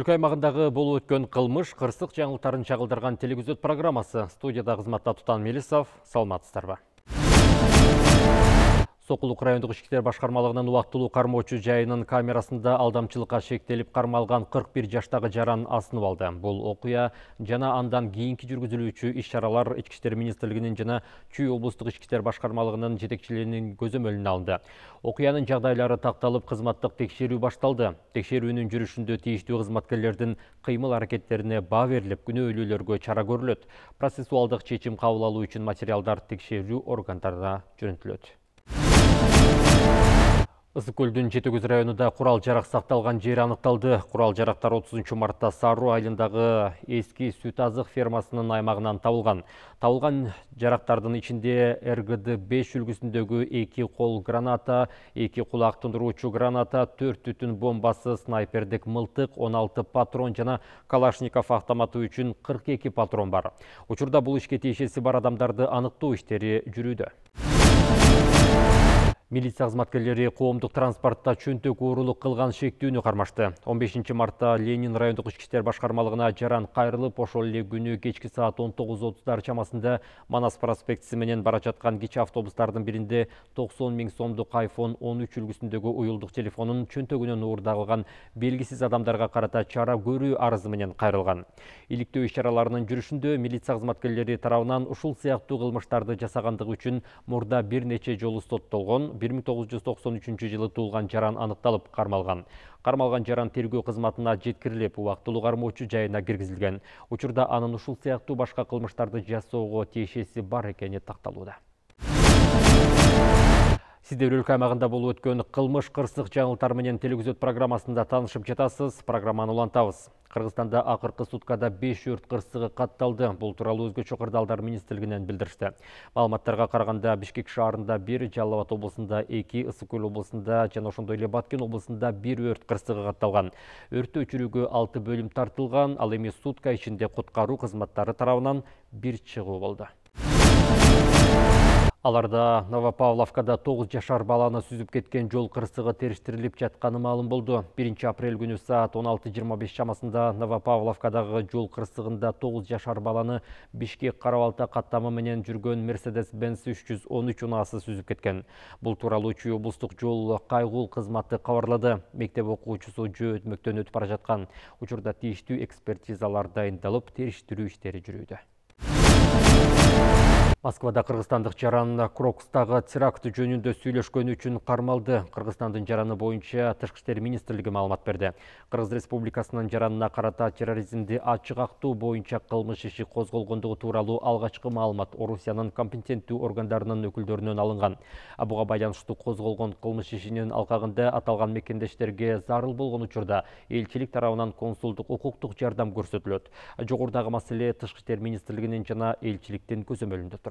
өлкө аймагындагы болуп өткөн кылмыш, кырсык жаңылыктарын чагылдырган телевизиот программасы. Студияда кызматта Тутан Мелисов, саламатсыздарбы. Сокулук райондук ички иштер башкармалыгынын убактылуу кармоочу жайынын камерасында алдамчылыкка шектелип кармалган 41 жаштагы жаран асынып алды. Бул окуя жана андан кийинки жүргүзүлүүчү иш-чаралар Ички иштер министрлигинин жана Чүй облустук ички иштер башкармалыгынын жетекчилигинин көзөмөлүнө алынды. Окуянын жагдайлары такталып, кызматтык текшерүү башталды. Текшерүүнүн жүрүшүндө тийиштүү кызматкерлердин кыймыл аракеттерине баа берилип, күнөөлүүлөргө чара көрүлөт. Процессуалдык чечим кабыл алуу үчүн материалдар текшерүү органдарына жөнөтүлөт. Ысык көлдүн Жети-Көз районунда курал жарак сакталган жери аныкталды. Курал жарактар 30 мартта Саруу айылындагы эски сүт азык фермасынын аймагынан табылган. Табылган жарактардын ичинде РГД-5 үлгүсүндөгү 2 кол граната, 2 кулак тундуруучу граната, 4 түтүн бомбасы, снайпердик мылтык, 16 патрон жана Калашников автоматы үчүн 42 патрон бар. Учурда бул ишке тиешеси бар адамдарды аныктоо иштери жүрүүдө. Милиция кызматкерлери коомдук транспортта чөнтөк уурулук кылган шектүүнү кармашты. 15 мартта Ленин райондук ички иштер башкармалыгына жаран кайрылып, ошол эле күнү кечки саат 19:30 чамасында Манас проспектиси менен бара жаткан кичи автобустардын биринде 90 000 сомдук iPhone 13 үлгүсүндөгү уюлдук телефонун чөнтөгүнөн уурда кылган белгисиз адамдарга карата чара көрүү арызы менен кайрылган. Иликтөө иш-чараларынын жүрүшүндө милиция кызматкерлери тарабынан ушул сыяктуу кылмыштарды жасагандыгы үчүн мурда бир нече жолу соттолгон, 1993 жылы туулган жаран аныкталып кармалган. Кармалган жаран тергөө кызматына жеткирилип, убактылуу кармоочу жайына киргизилген. Учурда анын ушул сыяктуу башка кылмыштарды жасоого тиешеси бар экени такталууда. Сиздер өлкө аймагында болуп өткөн кылмыш, кырсык жаңылыктар менен телевизиот программасында таанышып жатасыз. Программаны улантабыз. Кыргызстанда акыркы суткада 5 өрт кырсыгы катталды. Бул тууралуу Өзгөчө кырдаалдар министрлигинен билдиришти. Маалыматтарга караганда Бишкек шаарында 1, Жалал Абад облусунда 2, Ысык көл облусунда жана ошондой эле Баткен облусунда 1 өрт кырсыгы катталган. Өрттү өчүрүүгө 6 бөлүм тартылган, ал эми сутка ичинде куткаруу кызматтары тарабынан 1 чыгуу болду. Аларда Новопавловкада 9 жашар баланы сүзүп кеткен жол кырсыгы териштирилип жатканы маалым болду. 1 апрель күнү саат 16:25 чамасында Новопавловкадагы жол кырсыгында 9 жашар баланы Бишкек Карабалта каттамы менен жүргөн Mercedes-Benz 313 унаасы сүзүп кеткен. Бул тууралуу Чүй облустук жол кайгул кызматы кабарлады. Мектеп окуучусу жөө өтмөктөн өтүп бара жаткан. Учурда тийиштүү экспертизалар дайындалып, териштирүү иштери жүрүүдө. Москвада кыргызстандык жаран Крокустагы теракт жөнүндө сүйлөшкөнү үчүн кармалды. Кыргызстандын жараны боюнча Тышкы иштер министрлиги маалымат берди. Кыргыз Республикасынын жаранына карата терроризмди ачык актоо боюнча кылмыш иши козголгондугу тууралуу алгачкы маалымат Орусиянын компетенттүү органдарынын өкүлдөрүнөн алынган. Буга байланыштуу козголгон кылмыш ишинин алкагында аталган мекендештерге зарыл болгон учурда элчилик тарабынан консулдук укуктук жардам көрсөтүлөт. Жогорудагы маселе Тышкы иштер министрлигинин жана элчиликтин көзөмөлүндө турат.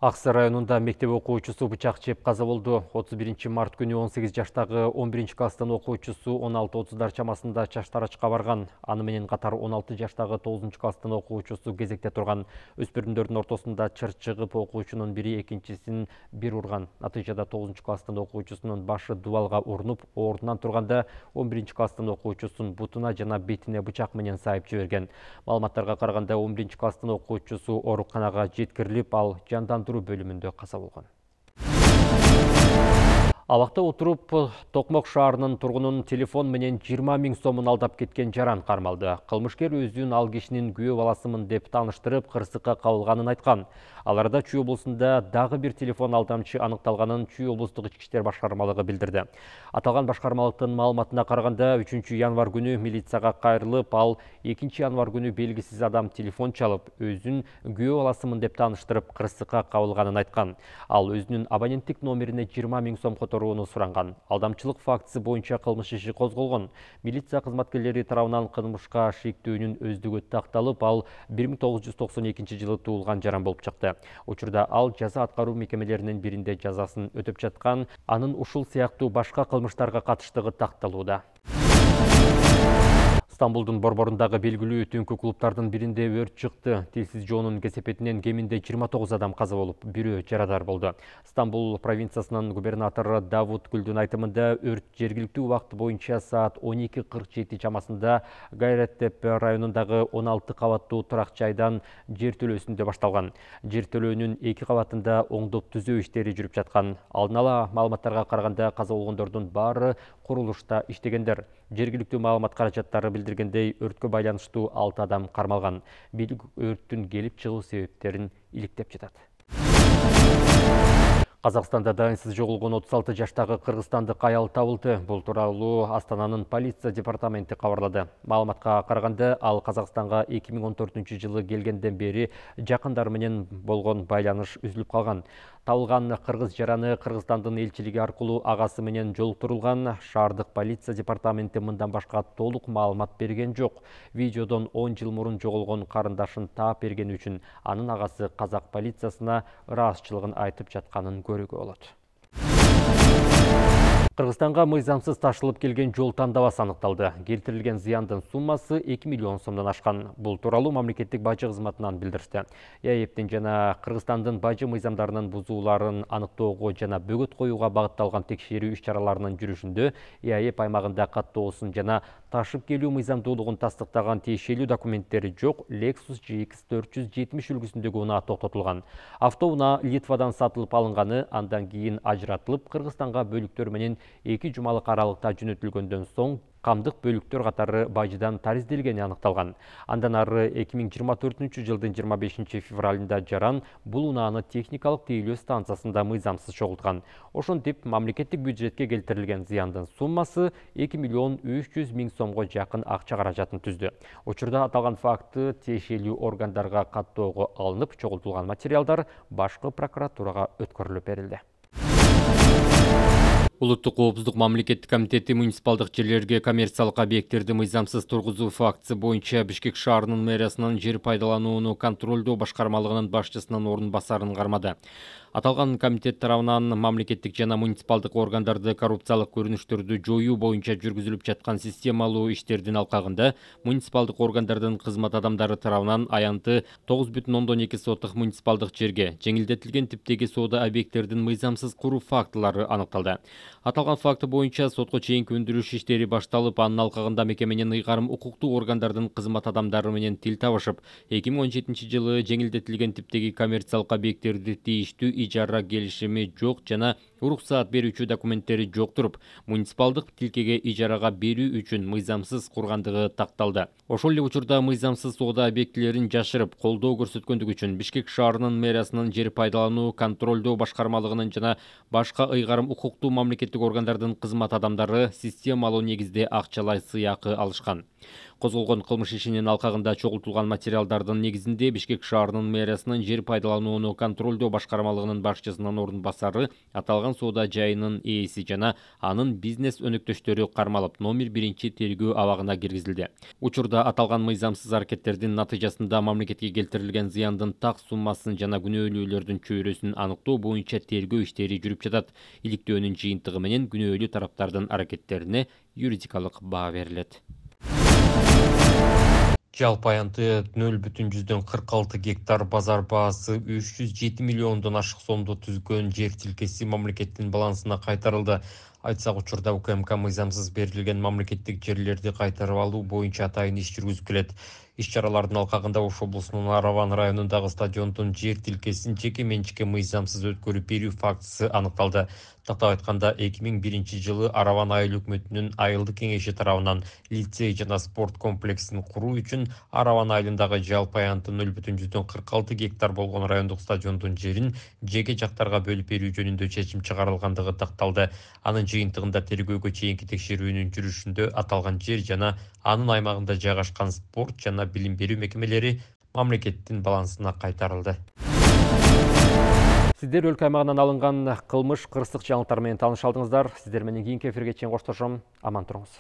Аксы районунда мектеп окуучусу бычак жеп каза болду. 31 март күнү 18 жаштагы 11 класстын окуучусу 16:30 чамасында Чаштарачка барган. Аны менен катар 16 жаштагы 9 класстын окуучусу кезекте турган. Өспүрүмдөрдүн ортосунда чыр чыгып, окуучунун бири экинчисин бир урган. Натыйжада 9 класстын окуучусунун башы дубалга урунуп, ордунан турганда 11 класстын окуучусунун бутуна жана бетине бычак менен сайып жиберген. Маалыматтарга караганда 11 класстын окуучусу ооруканага жеткирилип, ал жандандыруу бөлүмүндө каза болгон. Абакта отуруп, Токмок шаарынын тургунун телефон менен 20 000 сомун алдап кеткен жаран кармалды. Кылмышкер өзүн ал кишинин күйөө баласымын деп тааныштырып, кырсыкка кабылганын айткан. Аларда Чүй облусунда дагы бир телефон алдамчы аныкталганын Чүй облустук ички иштер башкармалыгы билдирди. Аталган башкармалыктын маалыматына караганда 3 январ күнү милицияга кайрылып, ал 2 январ күнү белгисиз адам телефон чалып, өзүн күйөө баласымын деп тааныштырып, кырсыкка кабылганын айткан. Ал өзүнүн абоненттик номерине 20 000 сом которууну суранган. Алдамчылык фактысы боюнча кылмыш иши козголгон. Милиция кызматкерлери тарабынан кылмышка шектүүнүн өздүгү такталып, ал 1992 жылы туулган жаран болуп чыкты. Учурда ал жаза аткаруу мекемелеринин биринде жазасын өтөп жаткан, анын ушул сыяктуу башка кылмыштарга катыштыгы такталууда. Стамбулдун борборундағы белгілүү түнкү клубтардын биринде өрт чыкты. Телсиз жоонун кесепетинен кеминде 29 адам каза болуп, бирөө жарадар болду. Стамбул провинциясынын губернатору Давут Гүлдүн айтымында өрт жергиликтүү убакыт боюнча саат 12:47 чамасында Гайреттепе районундагы 16 кабаттуу турак жайдан жертөлөөсүндө башталган. Жертөлөөнүн 2 кабатында оңдоп түзөө иштери жүрүп жаткан. Алдын ала маалыматтарга караганда каза болгондордун баары курулушта иштегендер. Жергиликтүү маалымат каражаттары билдиргендей, өрткө байланыштуу 6 адам кармалган. Бийлик өрттүн келип чыгуу себептерин иликтеп жатат. Қазақстанда дайынсыз жоголгон 36 жаштагы кыргызстандык аял табылды. Бул тууралуу Астананын полиция департаменти кабарлады. Маалыматка караганда, ал Казакстанга 2014-жылы келгенден бери жакындары менен болгон байланыш үзүлүп калган. Табылган кыргыз жараны Кыргызстандын элчилиги аркылуу агасы менен жолуктурулган. Шаардык полиция департаменти мындан башка толук маалымат берген жок. Видеодон 10 жыл мурун жоголгон карындашын таап бергени үчүн анын агасы казак полициясына ыраазычылыгын айтып жатканын көрүүгө болот. Кыргызстанга мыйзамсыз ташылып келген жол тандабасы аныкталды. Келтирилген зыяндын суммасы 2 миллион сомдон ашкан. Бул тууралуу мамлекеттик бажы кызматынан билдиришти. ЯЭПтин жана Кыргызстандын бажы мыйзамдарынын бузууларын аныктоого жана бөгөт коюуга багытталган текшерүү иш-чараларынын жүрүшүндө ЯЭП аймагында каттоосун жана ташып келүү мыйзамдуулугун тастыктаган тиешелүү документтери жок Lexus GX 470 үлгүсүндөгү унаа токтотулган. Автоунаа Литвадан сатылып алынганы, андан кийин ажыратылып Кыргызстанга бөлүктөр менен 2 жумалык аралыкта жөнөтүлгөндөн соң камдык бөлүктөр катары бажыдан таризделгени аныкталган. Андан ары 2024-жылдын 25 февралында жаран бул унааны техникалык тейлөө станциясында мыйзамсыз чогулткан. Ошентип мамлекеттик бюджетке келтирилген зыяндын суммасы 2 миллион 300 миң сомго жакын акча каражатын түздү. Учурда аталган факты тиешелүү органдарга каттоого алынып, чогултулган материалдар башкы прокуратурага өткөрүлүп берилди. Улуттук коопсуздук мамлекеттик комитети муниципалдык жерлерге коммерциялык объекттерди мыйзамсыз тургузуу фактысы боюнча Бишкек шаарынын мэриясынын жер пайдаланууну контролдоо башкармалыгынын башчысынын орун басарын кармады. Аталган комитет тарабынан мамлекеттик жана муниципалдык органдарды коррупциялык көрүнүштөрдү жоюу боюнча жүргүзүлүп жаткан системалуу иштердин алкагында муниципалдык органдардын кызмат адамдары тарабынан аянты 9,2 сотых муниципалдык жерге жеңилдетилген типтеги соода объекттердин мыйзамсыз куруу фактылары аныкталды. Аталган факты боюнча сотко чейинки өндүрүш иштери башталып, анын алкагында мекеменин ыйгарым укуктуу органдардын кызмат адамдары менен тил табышып, 2017-жылы жеңилдетилген типтеги коммерциялык объекттерди тийиштүү ижара келишими жок жана уруксаат берүүчү документтери жок туруп, муниципалдык тилкеге ижарага берүү үчүн мыйзамсыз кургандыгы такталды. Ошол эле учурда мыйзамсыз соода объектилерин жашырып, колдоо көрсөткөндүгү үчүн Бишкек шаарынын мэриясынын жер пайдалануу контролдоо башкармалыгынын жана башка ыйгарым укуктуу мамлекеттик органдардын кызмат адамдары системалуу негизде акчалай сыйакы алышкан. Козголгон кылмыш ишинин алкагында чогултулган материалдардын негизинде Бишкек шаарынын мэриясынын жер пайдаланууну контролдоо башкармалыгынын башчысынын орун басары аталган соода жайынын ээси жана анын бизнес өнөктөштөрү кармалып, номер 1 тергөө абагына киргизилди. Учурда аталган мыйзамсыз аракеттердин натыйжасында мамлекетке келтирилген зыяндын так суммасын жана күнөөлүүлөрдүн чөйрөсүн аныктоо боюнча тергөө иштери жүрүп жатат. Иликтөөнүн жыйынтыгы менен күнөөлүү тараптардын аракеттерине юридикалык баа берилет. Жалпы аянты 0,46 гектар базар баасы 307 миллиондон ашык сомду түзгөн жер тилкеси мамлекеттин балансына кайтарылды. Айтсак, учурда УКМК мыйзамсыз берилген мамлекеттик жерлерди кайтарып алуу боюнча атайын иш жүргүзүп келет. Иш-чаралардын алкагында Ош облусунун Араван районундагы стадиондун жер тилкесин жеке менчикке мыйзамсыз өткөрүп берүү фактысы аныкталды. Тактап айтканда, 2001-жылы Араван айыл өкмөтүнүн айылдык кеңеши тарабынан лицей жана спорт комплексин куруу үчүн Араван айылындагы жалпы аянты 0,46 гектар болгон райондук стадиондун жерин жеке жактарга бөлүп берүү жөнүндө чечим чыгарылгандыгы такталды. Анын жыйынтыгында тергөөгө чейинки текшерүүнүн жүрүшүндө аталган жер жана анын аймагында жайгашкан спорт жана билим берүү мекемелери мамлекеттин балансына кайтарылды. Сиздер өлкө аймагынан алынган кылмыш кырсык жаңылыктар менен тааныша алдыңыздар. Сиздер менен кийинки эфирге чейин коштошом. Аман туруңуз.